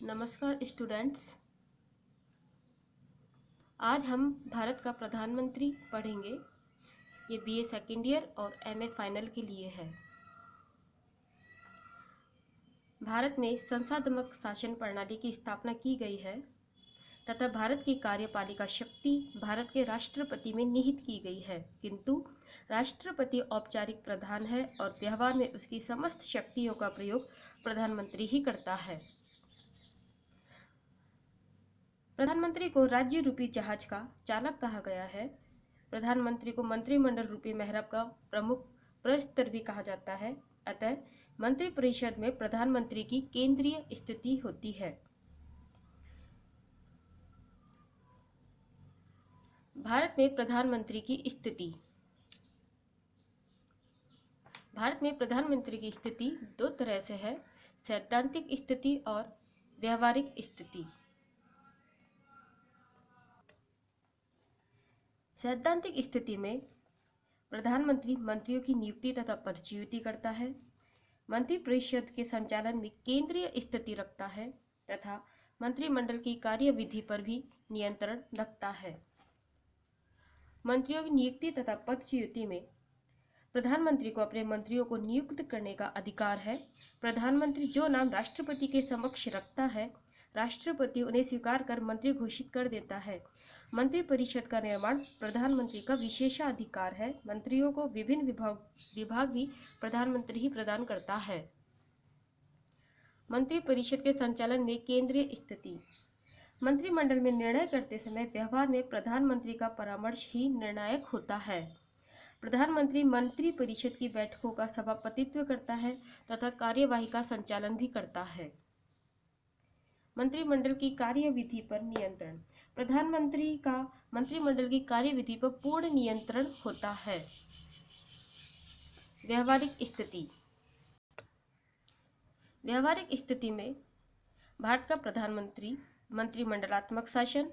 नमस्कार स्टूडेंट्स। आज हम भारत का प्रधानमंत्री पढ़ेंगे। ये बीए सेकेंड ईयर और एमए फाइनल के लिए है। भारत में संसदीय शासन प्रणाली की स्थापना की गई है तथा भारत की कार्यपालिका शक्ति भारत के राष्ट्रपति में निहित की गई है, किंतु राष्ट्रपति औपचारिक प्रधान है और व्यवहार में उसकी समस्त शक्तियों का प्रयोग प्रधानमंत्री ही करता है। प्रधानमंत्री को राज्य रूपी जहाज का चालक कहा गया है। प्रधानमंत्री को मंत्रिमंडल रूपी महरब का प्रमुख प्रस्तर भी कहा जाता है। अतः मंत्रिपरिषद में प्रधानमंत्री की केंद्रीय स्थिति होती है। भारत में प्रधानमंत्री की स्थिति। भारत में प्रधानमंत्री की स्थिति दो तरह से है, सैद्धांतिक स्थिति और व्यवहारिक स्थिति। सैद्धांतिक स्थिति में प्रधानमंत्री मंत्रियों की नियुक्ति तथा पदच्युति करता है, मंत्रिपरिषद के संचालन में केंद्रीय स्थिति रखता है तथा मंत्रिमंडल की कार्यविधि पर भी नियंत्रण रखता है। मंत्रियों की नियुक्ति तथा पदच्युति में प्रधानमंत्री को अपने मंत्रियों को नियुक्त करने का अधिकार है। प्रधानमंत्री जो नाम राष्ट्रपति के समक्ष रखता है, राष्ट्रपति उन्हें स्वीकार कर मंत्री घोषित कर देता है। मंत्रिपरिषद का निर्माण प्रधानमंत्री का विशेषाधिकार है। मंत्रियों को विभिन्न विभाग भी प्रधानमंत्री ही प्रदान करता है। मंत्रिपरिषद के संचालन में केंद्रीय स्थिति। मंत्रिमंडल में निर्णय करते समय व्यवहार में प्रधानमंत्री का परामर्श ही निर्णायक होता है। प्रधानमंत्री मंत्रिपरिषद की बैठकों का सभापतित्व करता है तथा कार्यवाही का संचालन भी करता है। मंत्रिमंडल की कार्यविधि पर नियंत्रण। प्रधानमंत्री का मंत्रिमंडल की कार्यविधि पर पूर्ण नियंत्रण होता है। व्यवहारिक स्थिति। व्यवहारिक स्थिति में भारत का प्रधानमंत्री मंत्रिमंडलात्मक शासन,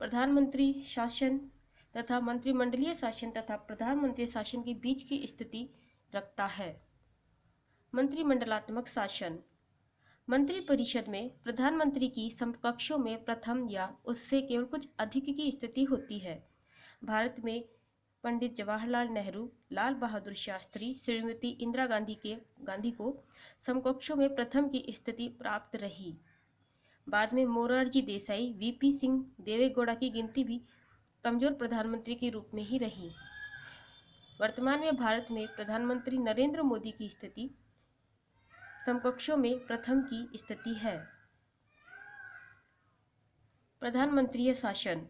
प्रधानमंत्री शासन तथा मंत्रिमंडलीय शासन तथा प्रधानमंत्री शासन के बीच की स्थिति रखता है। मंत्रिमंडलात्मक शासन। मंत्रिपरिषद में प्रधानमंत्री की समकक्षों में प्रथम या उससे केवल कुछ अधिक की स्थिति होती है। भारत में पंडित जवाहरलाल नेहरू, लाल बहादुर शास्त्री, श्रीमती इंदिरा गांधी को समकक्षों में प्रथम की स्थिति प्राप्त रही। बाद में मोरारजी देसाई, वीपी सिंह, देवेगौड़ा की गिनती भी कमजोर प्रधानमंत्री के रूप में ही रही। वर्तमान में भारत में प्रधानमंत्री नरेंद्र मोदी की स्थिति समकक्षों में प्रथम की स्थिति है। प्रधानमंत्रीय शासन।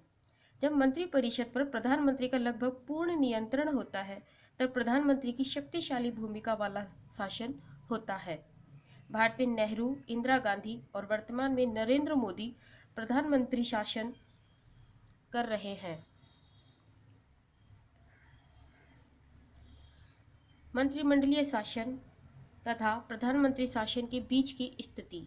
जब मंत्रिपरिषद पर प्रधानमंत्री का लगभग पूर्ण नियंत्रण होता है, तब प्रधानमंत्री की शक्तिशाली भूमिका वाला शासन होता है। भारत में नेहरू, इंदिरा गांधी और वर्तमान में नरेंद्र मोदी प्रधानमंत्री शासन कर रहे हैं। मंत्रिमंडलीय शासन तथा प्रधानमंत्री शासन के बीच की स्थिति।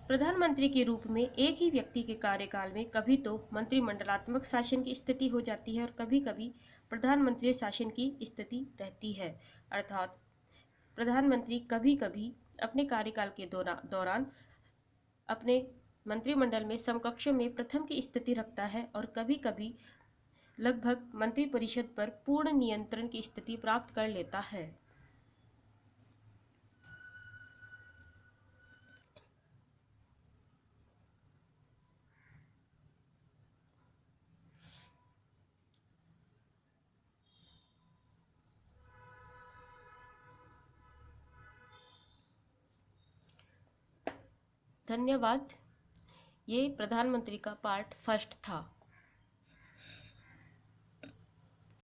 प्रधानमंत्री के रूप में एक ही व्यक्ति के कार्यकाल में कभी तो मंत्रिमंडलात्मक शासन की स्थिति हो जाती है और कभी कभी प्रधानमंत्री शासन की स्थिति रहती है। अर्थात प्रधानमंत्री कभी कभी अपने कार्यकाल के दौरान अपने मंत्रिमंडल में समकक्षों में प्रथम की स्थिति रखता है और कभी कभी लगभग मंत्रिपरिषद पर पूर्ण नियंत्रण की स्थिति प्राप्त कर लेता है। धन्यवाद। ये प्रधानमंत्री का पार्ट फर्स्ट था।